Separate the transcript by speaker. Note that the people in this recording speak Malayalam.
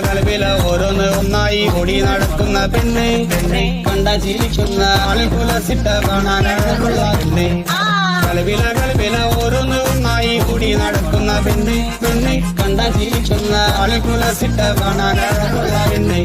Speaker 1: കളവില ഓരോന്ന് ഒന്നായി ഓടി നടക്കുന്ന പെണ്ണ് കണ്ട ചിരിക്കുന്ന ആളുകുലസിട്ട കാണാനുള്ള പെണ്ണ് കളവില ഓരോന്ന് ഒന്നായി കൂടി നടക്കുന്ന പെണ്ണ് കണ്ട ചിരിക്കുന്ന ആളുകുലസിട്ട കാണാനുള്ള പെണ്ണ്